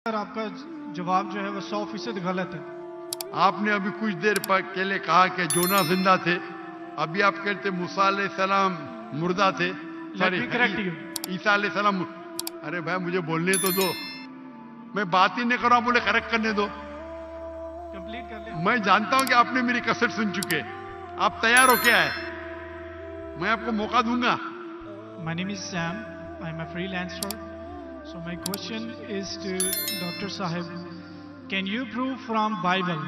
Sir आपका जवाब जो है वो 100% गलत है। आपने अभी कुछ देर पहले कहा कि जोना जिंदा थे, अभी आप कहते मूसा अलैहिस्सलाम मुर्दा थे। Let me correct you. ईसा अलैहिस्सलाम। अरे भाई मुझे बोलने तो दो, मैं बात ही नहीं कर रहा हूं, बोले करेक्ट करने दो। कंप्लीट कर ले। मैं जानता हूं कि आपने मेरी कसर सुन चुके, आप तैयार हो क्या है, मैं आपको मौका दूंगा। My name is Sam. I'm a freelancer. So my question is to Dr. Sahib. Can you prove from Bible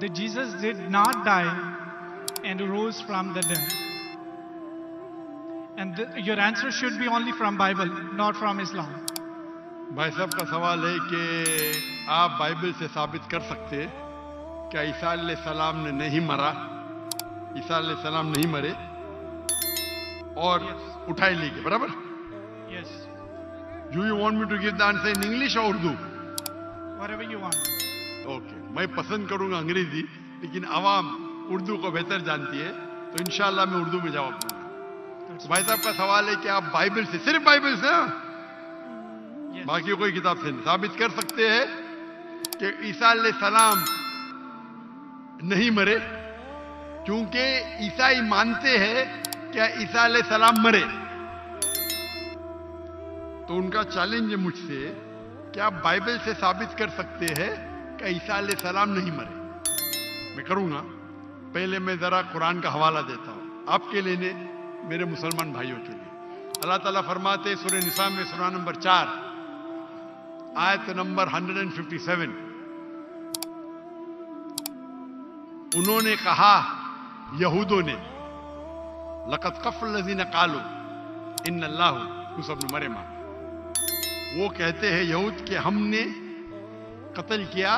that Jesus did not die and rose from the dead? And your answer should be only from Bible, not from Islam. भाई साहब का सवाल है कि आप Bible से साबित कर सकते हैं क्या ईसा अलैहिस्सलाम ने नहीं मरा, ईसा अलैहिस्सलाम नहीं मरे और उठाए ले गए, बराबर? Yes. Do you want me to give the answer in English or Urdu? Whatever you want. Okay, मैं पसंद करूंगा अंग्रेजी, लेकिन आवाम उर्दू को बेहतर जानती है, तो इंशाल्लाह मैं उर्दू में जवाब दूंगा। तो भाई साहब का सवाल है कि आप बाइबल से, सिर्फ बाइबल से, Yes. बाकी कोई किताब से नहीं साबित कर सकते हैं कि ईसा अलैहिस्सलाम नहीं मरे, क्योंकि ईसाई मानते हैं कि ईसा अलैहिस्सलाम मरे। तो उनका चैलेंज है मुझसे कि आप बाइबल से साबित कर सकते हैं कि ईसा अलैहिस्सलाम नहीं मरे। मैं करूंगा, पहले मैं जरा कुरान का हवाला देता हूं आपके लिए, मेरे मुसलमान भाइयों के लिए। अल्लाह ताला फरमाते सूरह निसा में, सूरह नंबर 4 आयत नंबर 157, उन्होंने कहा, यहूदों ने, लक़द कफ़ल लज़ीना क़ालू इन्नल्लाहु यूसुफ इब्न मरियम, वो कहते हैं यहूद कि हमने कत्ल किया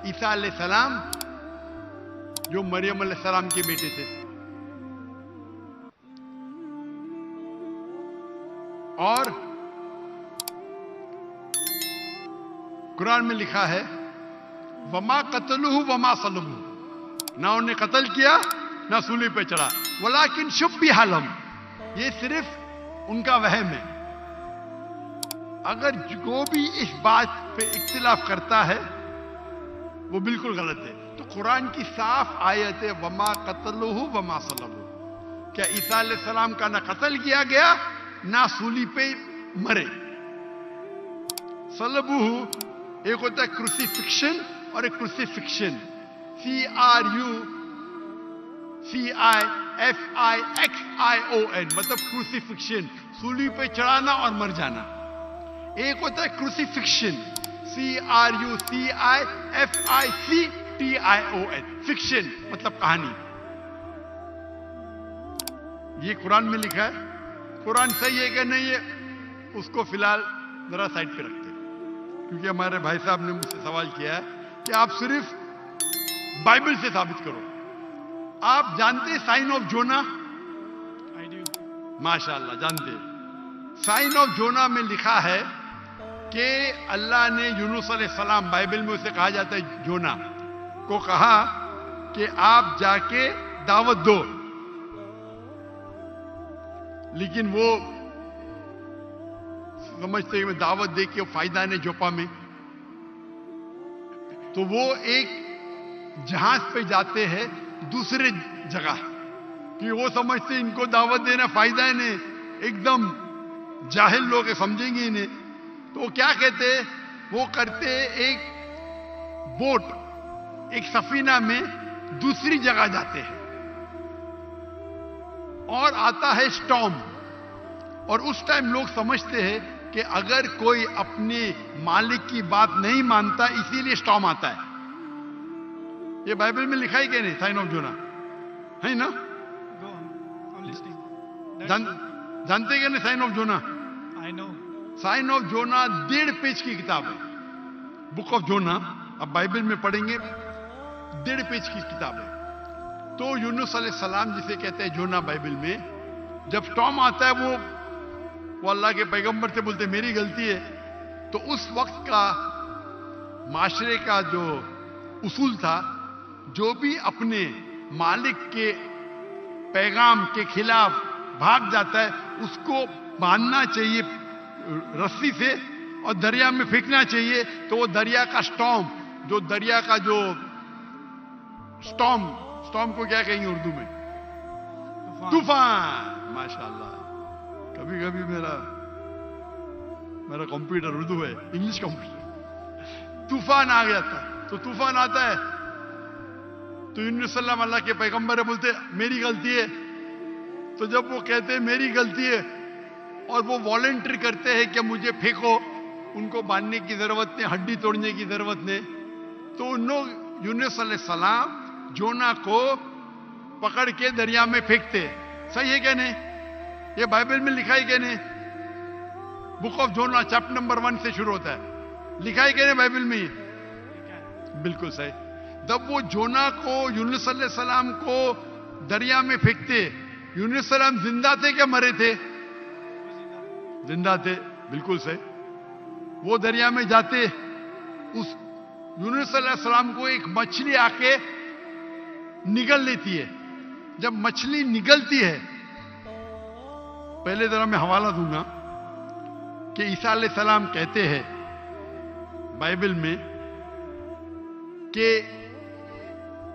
ईसा अलैहिस्सलाम जो मरियम अलैहिस्सलाम के बेटे थे। और कुरान में लिखा है वमा कतलुहु वमा सलबुहु, ना उन्हें कत्ल किया ना सूली पे चढ़ा, वलाकिन शुब्बिहा लहुम, ये सिर्फ उनका वहम है। अगर जो भी इस बात पे इख्तिलाफ करता है वो बिल्कुल गलत है। तो कुरान की साफ आयत है वमा कतलुहु वमा सलबुहु, क्या ईसा अलैहिस्सलाम का ना कत्ल किया गया ना सूली पे मरे। सलबुहु एक होता है क्रूसिफिक्शन और एक क्रूसिफिक्शन, CRUCIFIXION, मतलब क्रूसिफिक्शन, सूली पे चढ़ाना और मर जाना। एक होता है क्रूसिफिक्शन, CRUCIFICTION, फिक्शन मतलब कहानी। ये कुरान में लिखा है, कुरान सही है कि नहीं है उसको फिलहाल जरा साइड पे रखते हैं, क्योंकि हमारे भाई साहब ने मुझसे सवाल किया है कि आप सिर्फ बाइबल से साबित करो। आप जानते sign of Jonah? I do. माशाअल्लाह जानते। साइन ऑफ जोना में लिखा है कि अल्लाह ने यूनुस अलैहिस्सलाम, बाइबल में उसे कहा जाता है जोना, को कहा कि आप जाके दावत दो, लेकिन वो समझते हैं दावत दे के फायदा नहीं जोपा में, तो वो एक जहाज पे जाते हैं दूसरे जगह, कि वो समझते इनको दावत देना फायदा है नहीं, एकदम जाहिल लोग हैं, समझेंगे ही नहीं। तो वो क्या कहते हैं, वो करते एक बोट, एक सफीना में दूसरी जगह जाते हैं और आता है स्टॉर्म, और उस टाइम लोग समझते हैं कि अगर कोई अपने मालिक की बात नहीं मानता इसीलिए स्टॉर्म आता है। ये बाइबल में लिखा है कि नहीं साइन ऑफ जोना, है ना? Go on. I'm listening. जानते कि नहीं sign of Jonah? I know. Sign of Jonah 1.5 page की किताब है, बुक ऑफ जोना। अब बाइबल में पढ़ेंगे 1.5 पेज की किताब है। तो यूनुस अलैहिस्सलाम जिसे कहते हैं जोना बाइबल में, जब स्टॉर्म आता है वो अल्लाह के पैगंबर से बोलते मेरी गलती है। तो उस वक्त का माशरे का जो उसूल था, जो भी अपने मालिक के पैगाम के खिलाफ भाग जाता है उसको बांधना चाहिए रस्सी से और दरिया में फेंकना चाहिए, तो वो दरिया का स्टॉर्म, जो दरिया का जो स्टॉर्म को क्या कहेंगे उर्दू में? तूफान। माशाल्लाह, कभी कभी मेरा कंप्यूटर उर्दू है, इंग्लिश कंप्यूटर। तूफान आ गया था, तो तूफान आता है तो यूनुस सल्लम अल्लाह के पैगंबर बोलते मेरी गलती है। तो जब वो कहते हैं मेरी गलती है और वो वॉलंटियर करते हैं कि मुझे फेंको, उनको बांधने की जरूरत नहीं, हड्डी तोड़ने की जरूरत नहीं, तो उन लोग यूनुस अलैहिस्सलाम जोना को पकड़ के दरिया में फेंकते। सही है क्या नहीं? ये बाइबल में लिखा है क्या नहीं? Book of Jonah chapter number 1 से शुरू होता है, लिखा है क्या नहीं बाइबल में? बिल्कुल सही। जब वो जोना को यूनुस अलैहिस्सलाम को दरिया में फेंकते, यूनुस सलाम जिंदा थे क्या मरे थे? जिंदा थे, बिल्कुल सही। वो दरिया में जाते, उस यूनुस अलैहिस्सलाम को एक मछली आके निगल लेती है। जब मछली निगलती है, पहले जरा मैं हवाला दूंगा कि ईसा अलैहिस्सलाम कहते हैं बाइबल में कि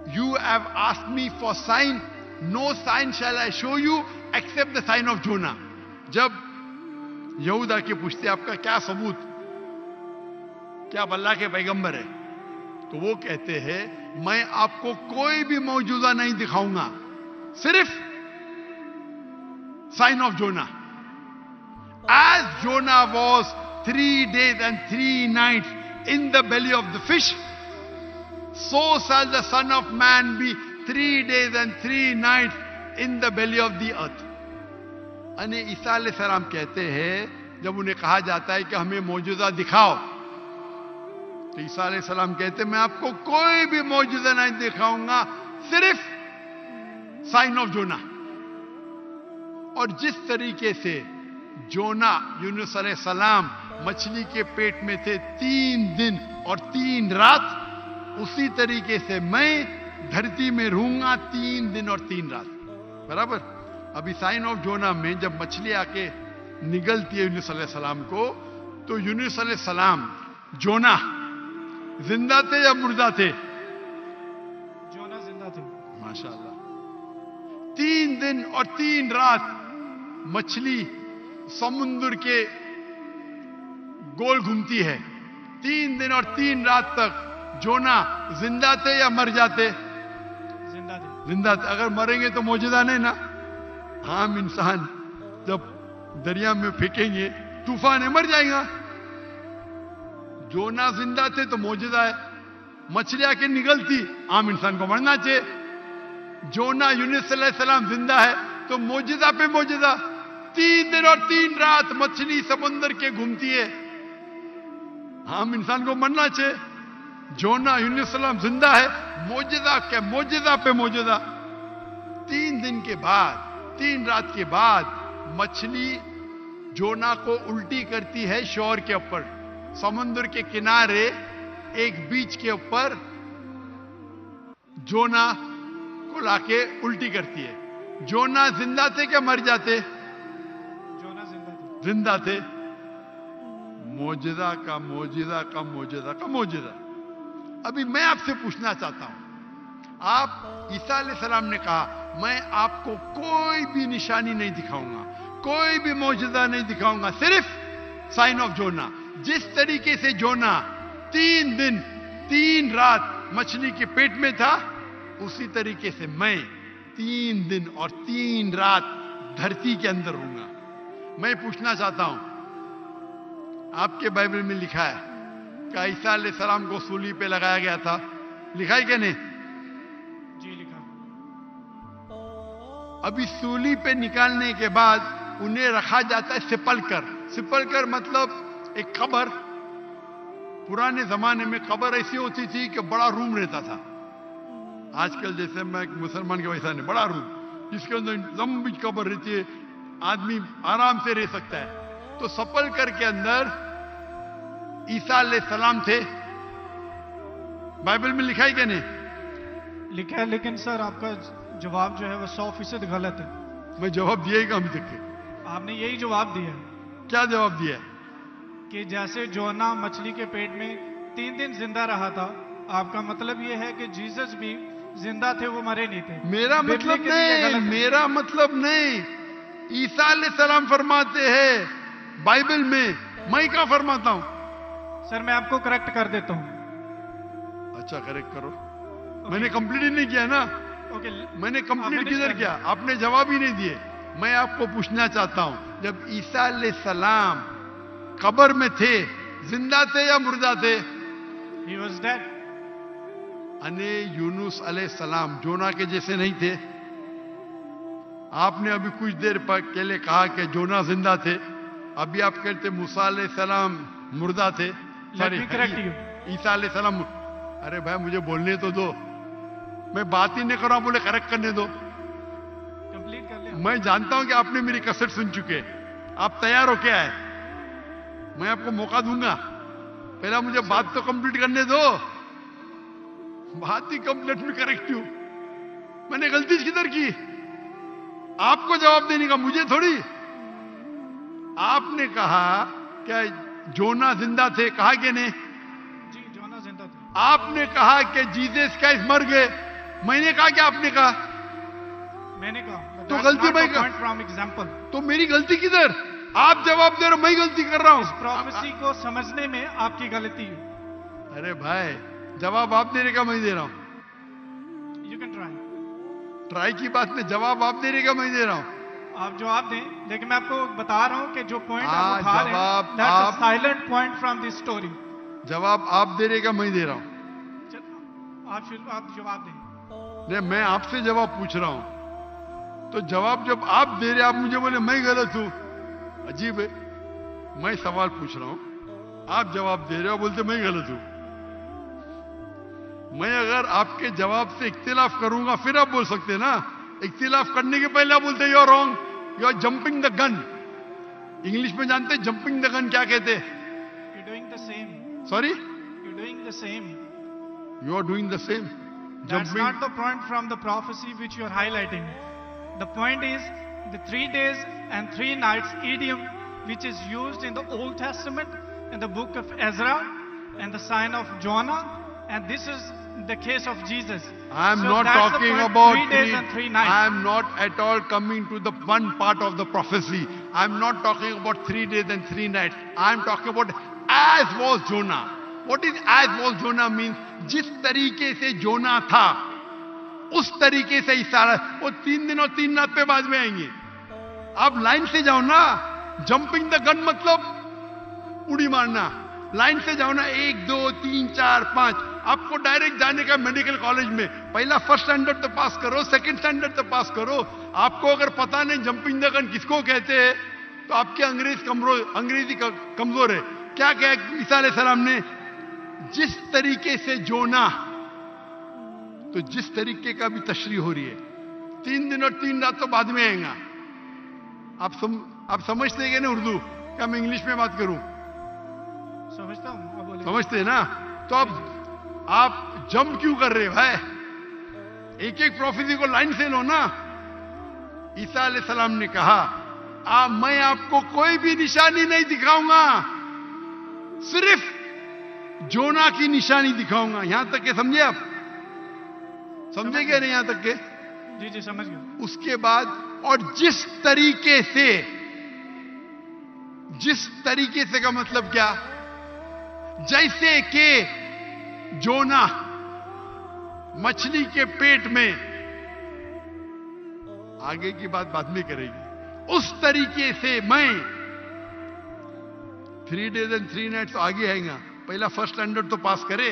you have asked me for sign, no sign shall I show you except the sign of Jonah. जब यहूदा के पूछते आपका क्या सबूत, क्या आप अल्लाह के पैगंबर है, तो वो कहते हैं मैं आपको कोई भी मौजूदा नहीं दिखाऊंगा, सिर्फ sign of Jonah. As Jonah was 3 days and 3 nights in the belly of the fish, so shall the Son of Man be 3 days and 3 nights in the belly of the earth. अने ईसा अलैहिस्सलाम कहते हैं, जब उन्हें कहा जाता है कि हमें मौजूदा दिखाओ, तो ईसा अलैहिस्सलाम कहते हैं मैं आपको कोई भी मौजूदा नहीं दिखाऊंगा, सिर्फ साइन ऑफ जोना। और जिस तरीके से जोना यूनुस अलैहिस्सलाम मछली के पेट में थे 3 दिन और 3 रात, उसी तरीके से मैं धरती में रहूंगा 3 दिन और 3 रात। बराबर। अभी साइन ऑफ जोना में जब मछली आके निगलती है यूनुस अलैहिस्सलाम को, तो यूनुस अलैहिस्सलाम जोना जिंदा थे या मुर्दा थे? जोना जिंदा थे। माशाल्लाह। 3 दिन और 3 रात मछली समुद्र के गोल घूमती है। 3 दिन और 3 रात तक जोना जिंदा थे या मर जाते? जिंदा थे। जिंदा थे। अगर मरेंगे तो मौजूदा नहीं ना। आम इंसान जब दरिया में फेंकेंगे तूफान है, मर जाएगा। जोना जिंदा थे तो मौजूदा है। मछली आके निगलती, आम इंसान को मरना चाहिए। जोना यूनुस अलैहिस्सलाम जिंदा है तो मौजूदा पे मौजूदा। 3 दिन और 3 रात मछली समुद्र के घूमती है, आम इंसान को मरना चाहिए। जोना यूनुस अलैहिस्सलाम जिंदा है, मौजूदा के मौजूदा पे मौजूदा। 3 दिन के बाद, 3 रात के बाद मछली जोना को उल्टी करती है शोर के ऊपर, समुद्र के किनारे एक बीच के ऊपर जोना को लाके उल्टी करती है। जोना जिंदा थे क्या मर जाते? जोना जिंदा थे। जिंदा थे। मौजूदा का मौजूदा का मौजूदा का मौजूदा। अभी मैं आपसे पूछना चाहता हूं, आप ईसा अलैहिस्सलाम ने कहा मैं आपको कोई भी निशानी नहीं दिखाऊंगा, कोई भी मौजूदा नहीं दिखाऊंगा, सिर्फ साइन ऑफ जोना। जिस तरीके से जोना 3 दिन 3 रात मछली के पेट में था, उसी तरीके से मैं 3 दिन और 3 रात धरती के अंदर रहूंगा। मैं पूछना चाहता हूं, आपके बाइबल में लिखा है कि ईसा अलैहिस्सलाम को सूली पे लगाया गया था, लिखा है क्या नहीं? जी लिखा। अभी सूली पे निकालने के बाद उन्हें रखा जाता है सिपलकर। सिपलकर मतलब एक कब्र। पुराने जमाने में कब्र ऐसी होती थी कि बड़ा रूम रहता था। आजकल जैसे मैं एक मुसलमान के वैसा नहीं, बड़ा रूम जिसके अंदर लंबी कब्र रहती है, आदमी आराम से रह सकता है। तो सिपलकर के अंदर ईसा अलैहिस्सलाम थे। बाइबल में लिखा है क्या नहीं? लिखा है, लेकिन सर आपका जवाब जो है वो 100% गलत है। मैं जवाब दिया ही अभी तक। आपने यही जवाब दिया है। क्या जवाब दिया? कि जैसे जोना मछली के पेट में 3 दिन जिंदा रहा था, आपका मतलब ये है कि जीसस भी जिंदा थे, वो मरे नहीं थे? मेरा मतलब नहीं, मेरा मतलब नहीं। ईसा अलैहिस्सलाम फरमाते हैं बाइबल में, मैं क्या फरमाता हूं? सर मैं आपको करेक्ट कर देता हूं। अच्छा करेक्ट करो। मैंने कंप्लीट ही नहीं किया ना। ओके, मैंने कंप्लीट किधर किया? आपने जवाब ही नहीं दिए। मैं आपको पूछना चाहता हूं, जब ईसा अलैहिस्सलाम कब्र में थे, जिंदा थे या मुर्दा थे? He was dead. अने यूनुस अलैहिस्सलाम जोना के जैसे नहीं थे? आपने अभी कुछ देर पहले कहा कि जोना जिंदा थे, अभी आप कहते मूसा अलैहिस्सलाम मुर्दा थे। ईसा अलैहिस्सलाम। अरे भाई मुझे बोलने तो दो, मैं बात ही नहीं कर रहा हूं, बोले करेक्ट करने दो। कंप्लीट कर ले। मैं जानता हूं कि आपने मेरी कैसेट सुन चुके, आप तैयार हो क्या है? मैं आपको मौका दूंगा, पहला मुझे बात तो कंप्लीट करने दो। बात ही कंप्लीट में करेक्ट हूं। मैंने गलती किधर की? आपको जवाब देने का, मुझे थोड़ी। आपने कहा क्या जोना जिंदा थे, कहा कि नहीं? जी जोना जिंदा थे। आपने कहा कि जीसस क्राइस्ट मर गए, मैंने कहा कि आपने कहा? मैंने कहा। तो गलती मैं फ्रॉम एग्जांपल। तो मेरी गलती किधर? आप जवाब दे रहे हो, मैं गलती कर रहा हूं। इस प्रोफेसी को समझने में आपकी गलती है। अरे भाई जवाब आप देने का, मैं दे रहा हूं। You can try. ट्राई की बात में जवाब आप देने का, मैं दे रहा हूं। आप जवाब दें, लेकिन मैं आपको बता रहा हूं कि जो पॉइंट आप उठा रहे हैं, that's a silent point from this story. जवाब आप देने का, मैं दे रहा हूं। आप जवाब दें। नहीं, मैं आपसे जवाब पूछ रहा हूं, तो जवाब जब आप दे रहे, आप मुझे बोले मैं गलत हूं। अजीब है। मैं सवाल पूछ रहा हूं, आप जवाब दे रहे हो, बोलते मैं गलत हूं। मैं अगर आपके जवाब से इख्तिलाफ करूंगा फिर आप बोल सकते हैं ना। इख्तिलाफ करने के पहले आप बोलते you are wrong, you are jumping the gun. English में जानते हैं जंपिंग द गन क्या कहते हैं? You doing the same. Sorry, you doing the same. You are doing the same. That's not the point from the prophecy which you are highlighting. The point is the 3 days and 3 nights idiom which is used in the Old Testament, in the book of Ezra and the sign of Jonah, and this is the case of Jesus. I am So not that's the talking point, about 3 days and 3 nights. I am not at all coming to the one part of the prophecy. I am not talking about 3 days and 3 nights. I am talking about as was Jonah. What is as was Jonah means? जिस तरीके से जोना था उस तरीके से इशारा। वो 3 दिन और 3 रात पे बाद में आएंगे। आप लाइन से जाओ ना। जंपिंग द गन मतलब उड़ी मारना। लाइन से जाओ ना, 1 2 3 4 5। आपको डायरेक्ट जाने का मेडिकल कॉलेज में, पहला फर्स्ट स्टैंडर्ड तो पास करो, सेकंड स्टैंडर्ड तो पास करो। आपको अगर पता नहीं जंपिंग द गन किसको कहते हैं, तो आपके अंग्रेजी कमजोर है। क्या कहा ईसा अलैहिस्सलाम ने? जिस तरीके से जोना, तो जिस तरीके का भी तशरीह हो रही है। 3 दिन और 3 रात तो बाद में आएगा। आप समझते हैं ना उर्दू? क्या मैं इंग्लिश में बात करूं? समझता हूं। समझते हैं ना? तो अब आप जंप क्यों कर रहे हैं भाई? एक एक प्रोफेसी को लाइन से लो ना। ईसा अलैहिस्सलाम ने कहा, मैं आपको कोई भी निशानी नहीं दिखाऊंगा, सिर्फ जोना की निशानी दिखाऊंगा। यहां तक के समझे आप? समझे क्या नहीं यहां तक के? जी जी समझ गया। उसके बाद और जिस तरीके से का मतलब क्या? जैसे कि जोना मछली के पेट में, आगे की बात बाद में करेगी, उस तरीके से मैं 3 days and 3 nights तो आगे आएगा। पहला फर्स्ट स्टैंडर्ड तो पास करे।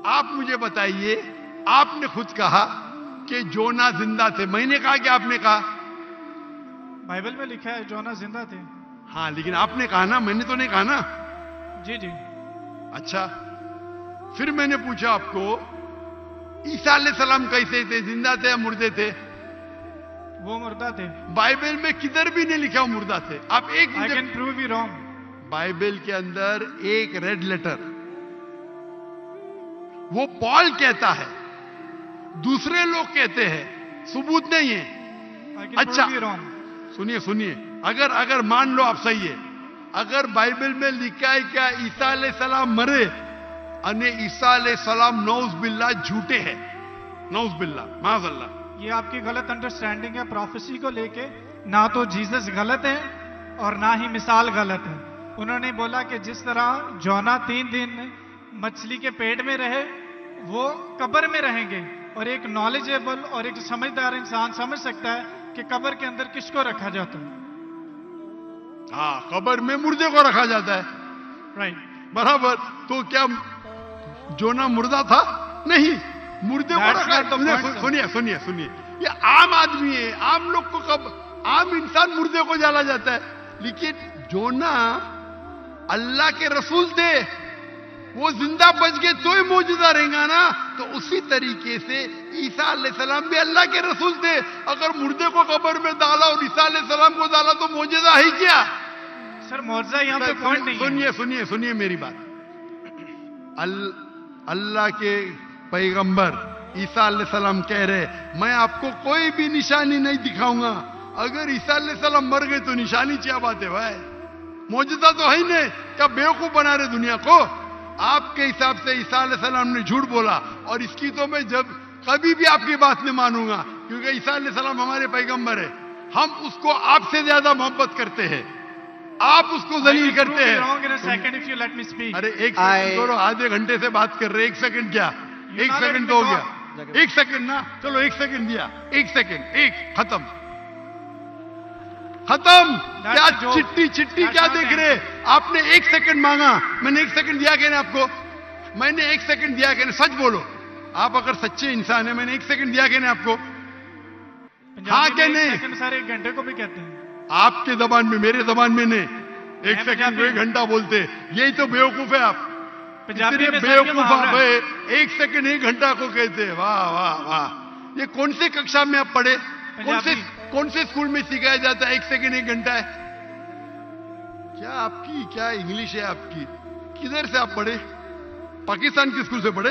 आप मुझे बताइए, आपने खुद कहा कि जोना जिंदा थे, मैंने कहा कि आपने कहा? बाइबल में लिखा है जोना जिंदा थे। हाँ, लेकिन आपने कहा ना, मैंने तो नहीं कहा ना। जी जी। अच्छा, फिर मैंने पूछा आपको, ईसा अलैहिस्सलाम कैसे थे? जिंदा थे या मुर्दे थे? वो मुर्दा थे। बाइबल में किधर भी नहीं लिखा मुर्दा थे। आप एक I can prove you wrong. Bible के अंदर एक रेड लेटर, वो पॉल कहता है, दूसरे लोग कहते हैं, सबूत नहीं है। I can prove you wrong. सुनिए, अगर अगर मान लो आप सही है, अगर बाइबल में लिखा है क्या ईसा अलैहिस्सलाम मरे अने ईसा अलैहिस्सलाम नौज बिल्ला झूठे हैं, नौज बिल्ला माज़अल्लाह, ये आपकी गलत अंडरस्टैंडिंग है प्रोफेसी को लेके। ना तो जीसस गलत है और ना ही मिसाल गलत है। उन्होंने बोला कि जिस तरह जोना 3 दिन मछली के पेट में रहे, वो कब्र में रहेंगे। और एक नॉलेजेबल और एक समझदार इंसान समझ सकता है कि कब्र के अंदर किसको रखा जाता है। हाँ, कब्र में मुर्दे को रखा जाता है, राइट, बराबर। तो क्या जोना मुर्दा था? नहीं, मुर्दे को रखा। सुनिए सुनिए सुनिए, ये आम आदमी है, आम लोग को कब, आम इंसान मुर्दे को जाला जाता है। लेकिन जोना अल्लाह के रसूल थे, वो जिंदा बच गए तो ही मौजूदा रहेगा ना। तो उसी तरीके से ईसा अलैहिस्सलाम भी अल्लाह के रसूल थे। अगर मुर्दे को कब्र में डाला और ईसा अलैहिस्सलाम को डाला तो मौजूदा है क्या? सर मौजूदा यहाँ पे पॉइंट नहीं है। सुनिए सुनिए सुनिए मेरी बात। अल्लाह के पैगंबर ईसा अलैहिस्सलाम कह रहे, मैं आपको कोई भी निशानी नहीं दिखाऊंगा। अगर ईसा अलैहिस्सलाम मर गए तो निशानी क्या बात है भाई? मौजूदा तो है ही नहीं। क्या बेवकूफ बना रहे दुनिया को? आपके हिसाब से ईसा अलैहिस्सलाम ने झूठ बोला, और इसकी तो मैं जब कभी भी आपकी बात नहीं मानूंगा, क्योंकि ईसा अलैहिस्सलाम हमारे पैगंबर है। हम उसको आपसे ज्यादा मोहब्बत करते हैं, आप उसको जलील करते हैं। अरे एक सेकंड करो, आधे घंटे से बात कर रहे, 1 सेकंड क्या? 1 सेकंड तो हो गया, 1 सेकंड ना, चलो 1 सेकंड दिया, 1 सेकंड, 1 खत्म खत्म। क्या चिट्ठी चिट्ठी क्या देख रहे? आपने 1 सेकंड मांगा, मैंने 1 सेकंड दिया क्या? आपको मैंने 1 सेकंड दिया क्या? सच बोलो, आप अगर सच्चे इंसान है, मैंने 1 सेकंड दिया क्या आपको? हाँ क्या नहीं? सर 1 घंटे को भी कहते हैं आपके जबान में, मेरे जबान में नहीं। 1 सेकंड को 1 घंटा बोलते, यही तो बेवकूफ है आप। इतने बेवकूफ आप है, 1 सेकंड 1 घंटा को कहते हैं। वाह वाह वाह, ये कौन से कक्षा में आप पढ़े? कौन से स्कूल में सिखाया जाता है 1 सेकंड 1 घंटा है? क्या आपकी क्या इंग्लिश है आपकी? किधर से आप पढ़े? पाकिस्तान के स्कूल से पढ़े?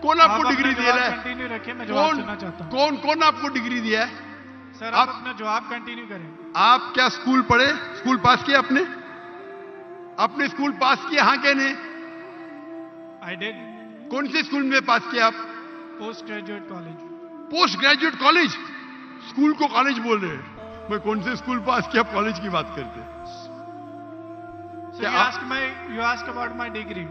कौन आपको डिग्री दिया है? कंटिन्यू रखें, मैं जवाब सुनना चाहता हूं। कौन आपको डिग्री दिया है? सर आप अपना जवाब कंटिन्यू करें। आप क्या स्कूल पढ़े? स्कूल पास किया आपने? आपने स्कूल पास किया? हाँ क्या नहीं? I did. कौन से स्कूल में पास किया आप? Post graduate college. Post graduate college? School को कॉलेज बोल रहे हैं। मैं कौन से स्कूल पास किया, कॉलेज की बात करते? You ask about my degree.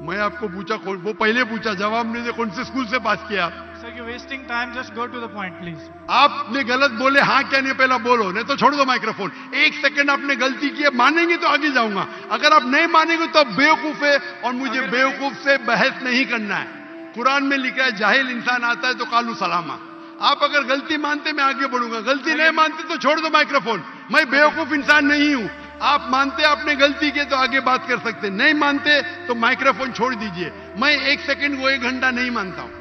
मैं आपको पूछा, वो पहले पूछा, जवाब नहीं दे, कौन से स्कूल से पास किया आप? Sir you wasting time, just go to the point please. आपने गलत बोले, हाँ क्या नहीं पहला बोलो, नहीं तो छोड़ दो माइक्रोफोन। 1 सेकंड आपने गलती की है, मानेंगे तो आगे जाऊंगा, अगर आप नहीं मानेंगे तो बेवकूफ है, और मुझे बेवकूफ से बहस नहीं करना है। कुरान में लिखा है जाहिल इंसान आता है तो कालू सलामा। आप अगर गलती मानते मैं आगे बढ़ूंगा, गलती नहीं मानते तो छोड़ दो माइक्रोफोन। मैं बेवकूफ इंसान नहीं हूं। आप मानते आपने गलती की तो आगे बात कर सकते, नहीं मानते तो माइक्रोफोन छोड़ दीजिए। मैं 1 सेकंड को 1 घंटा नहीं मानता हूं।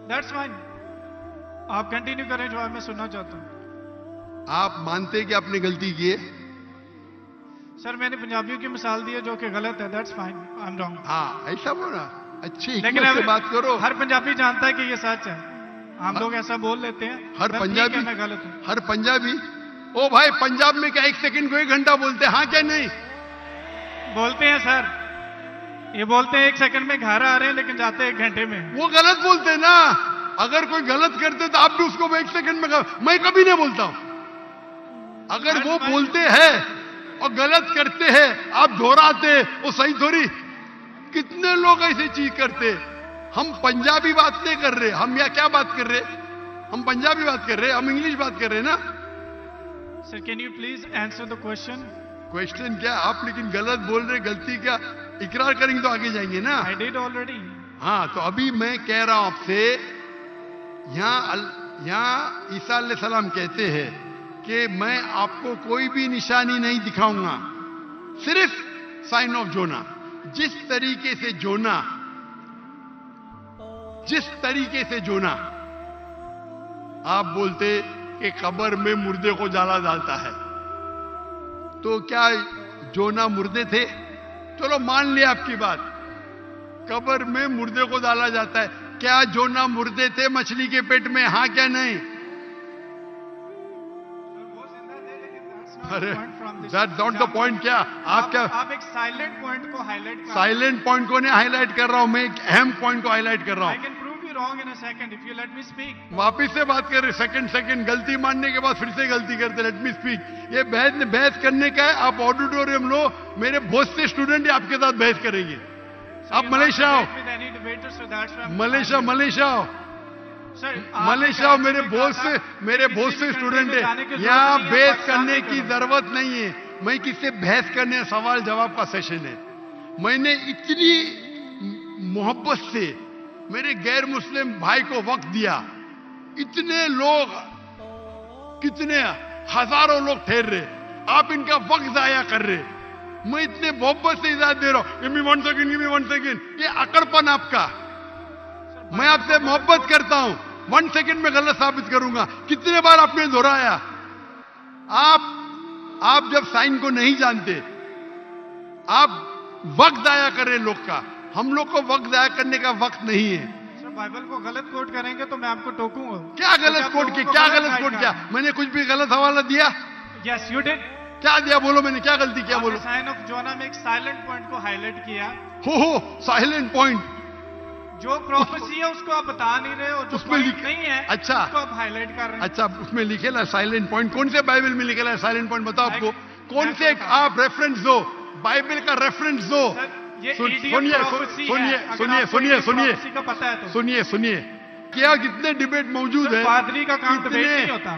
दैट्स फाइन, आप कंटिन्यू करें, जो मैं सुनना चाहता हूं। आप मानते कि आपने गलती की है? सर मैंने पंजाबियों की मिसाल दी है जो कि गलत है, that's fine, I am wrong. हाँ ऐसा बोला, अच्छी लेकिन से बात करो। हर पंजाबी जानता है कि ये सच है, हम लोग ऐसा बोल लेते हैं। हर पंजाबी, मैं गलत हूं। हर पंजाबी, ओ भाई पंजाब में क्या 1 सेकंड को 1 घंटा बोलते हैं? हाँ क्या नहीं बोलते हैं सर? ये बोलते हैं 1 सेकंड में घर आ रहे हैं, लेकिन जाते हैं 1 घंटे में। वो गलत बोलते हैं ना। अगर कोई गलत करते तो आप भी उसको 1 सेकंड में मैं कभी नहीं बोलता हूं। अगर वो बोलते हैं और गलत करते हैं, आप दोहराते, वो सही थोड़ी। कितने लोग ऐसी चीज करते। हम पंजाबी बात नहीं कर रहे, हम या क्या बात कर रहे? हम पंजाबी बात कर रहे, हम इंग्लिश बात कर रहे ना। Sir can you please answer the question? Question क्या? आप लेकिन गलत बोल रहे, गलती क्या इकरार करेंगे तो आगे जाएंगे ना। I did already. हाँ तो अभी मैं कह रहा हूं आपसे, यहां ईसा अलैहिस्सलाम कहते हैं कि मैं आपको कोई भी निशानी नहीं दिखाऊंगा, सिर्फ साइन ऑफ जोना। जिस तरीके से जोना आप बोलते कि कब्र में मुर्दे को जाला डालता है, तो क्या जोना मुर्दे थे? चलो मान लिया आपकी बात, कब्र में मुर्दे को डाला जाता है। क्या जोना मुर्दे थे मछली के पेट में? हाँ क्या नहीं? अरे point from this that's not the example. Point. क्या आप क्या आप एक साइलेंट पॉइंट को हाईलाइट कर साइलेंट पॉइंट को नहीं हाईलाइट कर रहा हूं, मैं एक अहम पॉइंट को हाईलाइट कर रहा आई हूं। Can prove you wrong in a second if you let me speak. वापिस से बात कर रहे, सेकंड गलती मानने के बाद फिर से गलती करते। Let me speak. ये बहस करने का है। आप ऑडिटोरियम लो, मेरे बहुत से स्टूडेंट आपके साथ बहस करेंगे। आप मलेशिया आओ, मलेशिया आओ, मलेशिया आओ। मेरे बहुत से स्टूडेंट है यहाँ। बहस करने की जरूरत नहीं है। मैं किससे बहस करने, सवाल जवाब का सेशन है। मैंने इतनी मोहब्बत से मेरे गैर मुस्लिम भाई को वक्त दिया। इतने लोग, कितने हजारों लोग ठहर रहे, आप इनका वक्त जाया कर रहे। मैं इतने मोहब्बत से इजाजत दे रहा हूं। Give me 1 second. ये अकड़पन आपका। मैं आपसे मोहब्बत करता हूं, 1 सेकेंड में गलत साबित करूंगा। कितने बार आपने दोहराया। आप जब साइन को नहीं जानते, आप वक्त जाया कर रहे लोग का। हम लोग को वक्त जाया करने का वक्त नहीं है। सर बाइबल को गलत कोट करेंगे तो मैं आपको टोकूंगा। क्या गलत कोट किया? क्या गलत कोट किया? मैंने कुछ भी गलत हवाला दिया? Yes you did. क्या दिया? बोलो, मैंने क्या गलती किया? बोलो। साइन ऑफ जोना में एक साइलेंट पॉइंट को हाईलाइट किया। हो साइलेंट पॉइंट। जो प्रोफेसी है उसको आप बता नहीं रहे हो, जो उसमें पॉइंट नहीं है अच्छा, उसको आप हाईलाइट कर रहे हैं। अच्छा, उसमें लिखेला साइलेंट पॉइंट। कौन से बाइबल में लिखेला साइलेंट पॉइंट? बताओ आपको कौन से। आप रेफरेंस दो, बाइबल का रेफरेंस दो। सुनिए। क्या कितने डिबेट मौजूद है? पादरी का काम डिबेट नहीं होता।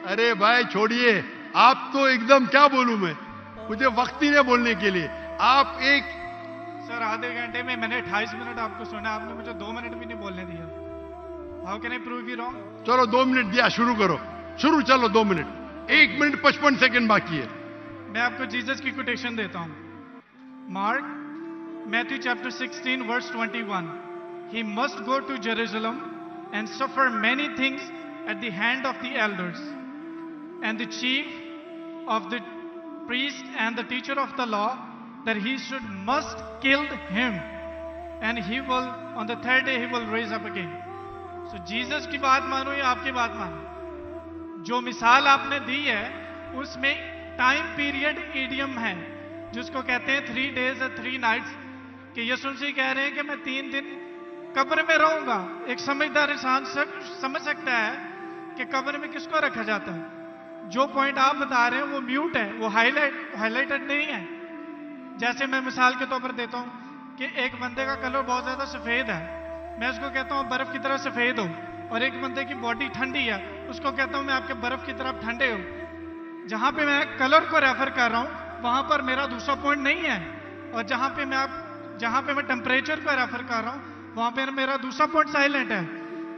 अरे भाई छोड़िए, आप तो एकदम, क्या बोलूं मैं, मुझे वक्त ही नहीं बोलने के लिए। आप एक सर आधे घंटे में मैंने 28 मिनट आपको सुना, आपने मुझे 2 मिनट भी नहीं बोलने दिया। How can I prove you wrong? चलो 2 मिनट दिया, शुरू करो। चलो 2 मिनट। 1 मिनट 55 सेकंड बाकी है। मैं आपको जीसस की कोटेशन देता हूं। Mark Matthew chapter 16 verse 21. He must go to Jerusalem and suffer many things at the hand of the elders and the chief of the priest and the teacher of the law, that he must kill him, and he will on the 3rd day he will raise up again. So Jesus की बात मानो या आपकी बात मानो, जो मिसाल आपने दी है उसमें टाइम पीरियड ईडियम है जिसको कहते हैं 3 days and 3 nights, कि यीशु मसीह कह रहे हैं कि मैं 3 दिन कब्र में रहूंगा। एक समझदार इंसान समझ सकता है कि कब्र में किसको रखा जाता है। जो पॉइंट आप बता रहे हैं वो म्यूट है, वो हाईलाइटेड नहीं है। जैसे मैं मिसाल के तौर पर देता हूं कि एक बंदे का कलर बहुत ज्यादा सफेद है, मैं उसको कहता हूं बर्फ की तरह सफेद हो, और एक बंदे की बॉडी ठंडी है, उसको कहता हूं मैं आपके बर्फ की तरफ ठंडे हो। जहां पे मैं कलर को रेफर कर रहा हूं वहां पर मेरा दूसरा पॉइंट नहीं है, और जहां पे मैं टेम्परेचर को रेफर कर रहा हूं वहां पे मेरा दूसरा पॉइंट साइलेंट है।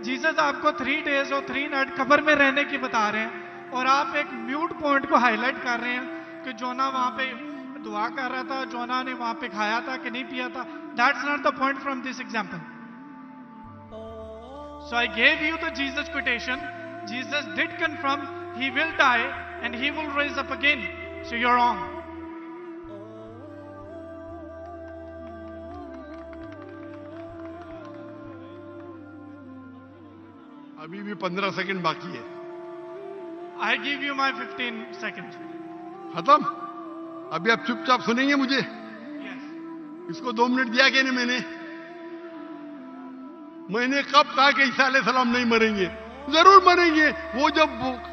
जीसस आपको 3 days और 3 night कब्र में रहने की बता रहे हैं, और आप एक म्यूट पॉइंट को हाईलाइट कर रहे हैं कि जोना वहां पे दुआ कर रहा था, जोना ने वहां पे खाया था कि नहीं पिया था। That's not the point from this example. So I gave you the Jesus quotation. Jesus did confirm he will die and he will raise up again. So you're wrong. अभी भी 15 सेकंड बाकी है। I give you my 15 seconds. खत्म? अभी आप चुपचाप सुनेंगे मुझे? Yes. इसको 2 मिनट दिया क्या नहीं? मैंने कब कहा कि ईसा अलैहिस्सलाम नहीं मरेंगे? जरूर मरेंगे। वो जब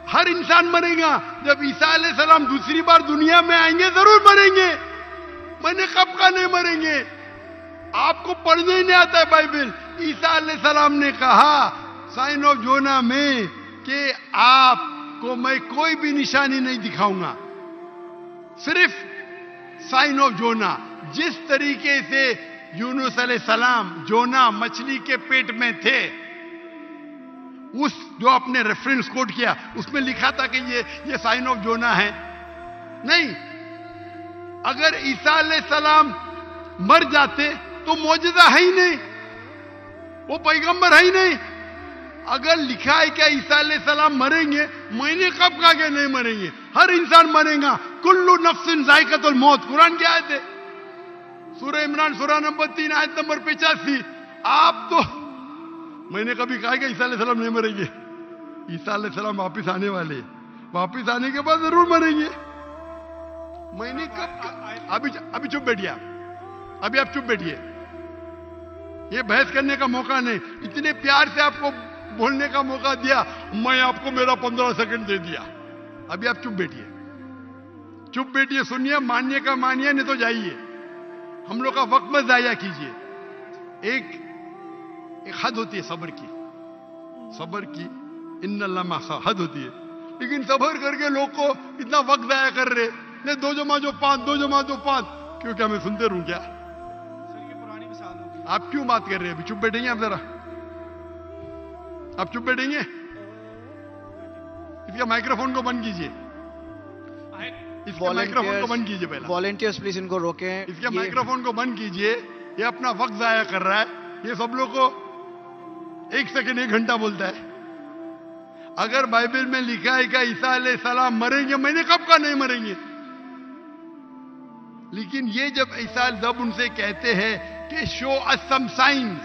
हर इंसान मरेगा, जब ईसा अलैहिस्सलाम दूसरी बार दुनिया में आएंगे जरूर मरेंगे। मैंने कब कहा नहीं मरेंगे? आपको पढ़ने ही नहीं आता है बाइबल। ईसा अलैहिस्सलाम ने कहा साइन ऑफ जोना में कि आपको मैं कोई भी निशानी नहीं दिखाऊंगा, सिर्फ साइन ऑफ जोना। जिस तरीके से यूनुस अलैहिस्सलाम जोना मछली के पेट में थे, उस जो आपने रेफरेंस कोट किया उसमें लिखा था कि ये साइन ऑफ जोना है। नहीं, अगर ईसा अलैहिस्सलाम मर जाते तो मौजूदा है ही नहीं, वो पैगंबर है ही नहीं। अगर लिखा है क्या ईसा अलैहिस्सलाम मरेंगे, मैंने कब कहा कि नहीं मरेंगे? हर इंसान मरेगा। कुल्लु नफ्सिन जायकातुल मौत, कुरान की आयत है, सूरह इमरान सूरह नंबर 3 आयत नंबर 85। आप तो, मैंने कभी कहा कि ईसा अलैहिस्सलाम नहीं मरेंगे? ईसा अलैहिस्सलाम वापिस आने वाले, वापिस आने के बाद जरूर मरेंगे। मैंने कब अभी चुप बैठिए आप, अभी आप चुप बैठिए। ये बहस करने का मौका नहीं, इतने प्यार से आपको बोलने का मौका दिया, मैं आपको मेरा 15 सेकंड दे दिया। अभी आप चुप बैठिए, चुप बैठिए, सुनिए, मानिए का मानिए, नहीं तो जाइए। हम लोग का वक्त मत जाया कीजिए। एक हद होती है सब्र की, सब्र की इन्नल्लाह मासा हद होती है। लेकिन सब्र करके लोग को इतना वक्त जाया कर रहे, नहीं 2 जमा जो 5, 2 जमा जो 5, क्यों? क्या मैं सुनते रहूं क्या? सर ये पुरानी मिसाल होगी। आप क्यों बात कर रहे हैं? अभी चुप बैठेंगे आप जरा, आप चुप बैठेंगे? इसका माइक्रोफोन को बंद कीजिए, इसके माइक्रोफोन को बंद कीजिए पहले। वॉलंटियर्स प्लीज इनको रोकें। इसके माइक्रोफोन को बंद कीजिए, ये अपना वक्त जाया कर रहा है। ये सब लोग को 1 सेकंड 1 घंटा बोलता है। अगर बाइबल में लिखा है कि ईसा अलैहिस्सलाम मरेंगे, मैंने कब कहा नहीं मरेंगे? लेकिन ये जब उनसे कहते हैं कि शो अस सम साइंस,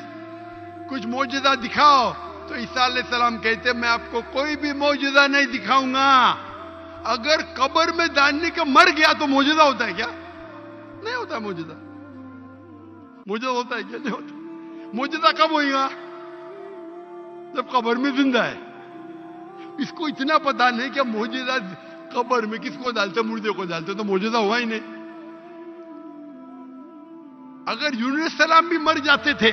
कुछ मौजूदा दिखाओ, तो ईसा अलैहिस्सलाम कहते मैं आपको कोई भी मौजूदा नहीं दिखाऊंगा। अगर कब्र में डालने के मर गया तो मौजूदा होता है क्या? नहीं होता मौजूदा। मौजूदा होता है क्या? नहीं होता। मौजूदा कब होगा? जब कब्र में जिंदा है। इसको इतना पता नहीं कि मौजूदा कब्र में किसको डालते, मुर्दे को डालते, तो मौजूदा हुआ ही नहीं। अगर यूनुस सलाम भी मर जाते थे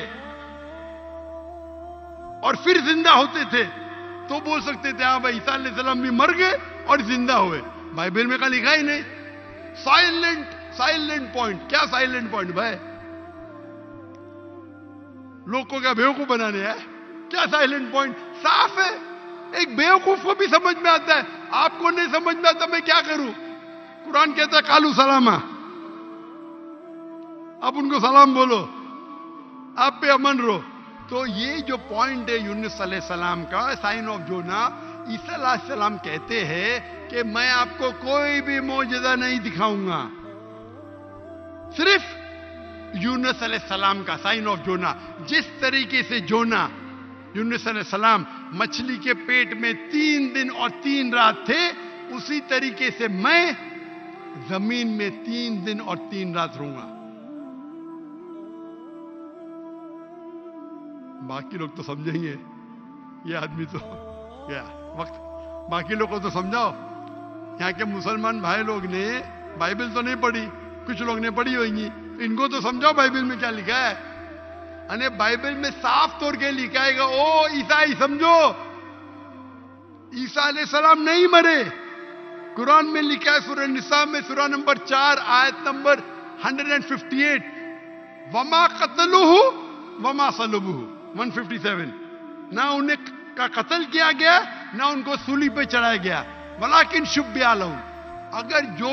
और फिर जिंदा होते थे तो बोल सकते थे हाँ भाई ईसा अलैहिस्सलाम भी मर गए और जिंदा हुए। बाइबल में का लिखा ही नहीं। Silent point. क्या साइलेंट पॉइंट भाई? लोग को क्या बेवकूफ बनाने है? क्या साइलेंट पॉइंट? साफ है, एक बेवकूफ को भी समझ में आता है, आपको नहीं समझ में आता, मैं क्या करूं? कुरान कहता है कालू सलामा, आप उनको सलाम बोलो, आप पे अमन रहो। तो ये जो पॉइंट है यूनुस अलैहिस्सलाम का, साइन ऑफ जोना, ईसा अलैहिस्सलाम कहते हैं कि मैं आपको कोई भी मौजूदा नहीं दिखाऊंगा। सिर्फ यूनुस अलैहिस्सलाम का साइन ऑफ जोना। जिस तरीके से जोना यूनुस अलैहिस्सलाम मछली के पेट में 3 दिन और 3 रात थे, उसी तरीके से मैं जमीन में 3 दिन और 3 रात रहूंगा। बाकी लोग तो समझेंगे, ये आदमी तो क्या वक्त, बाकी लोग को तो समझाओ। यहाँ के मुसलमान भाई लोग ने बाइबल तो नहीं पढ़ी, कुछ लोग ने पढ़ी होगी, इनको तो समझाओ बाइबल में क्या लिखा है। अने बाइबल में साफ तौर के लिखा है, ओ ईसाई समझो, ईसा अलैहिस्सलाम नहीं मरे। कुरान में लिखा है सूरह निसा में, सूरह नंबर 4 आयत नंबर 158, वमा कतलुहु वमा सलबुहु 157। ना उन्हें का कत्ल किया गया, ना उनको सूली पे चढ़ाया गया, वलाकिन शुब्बिया लहुम। अगर जो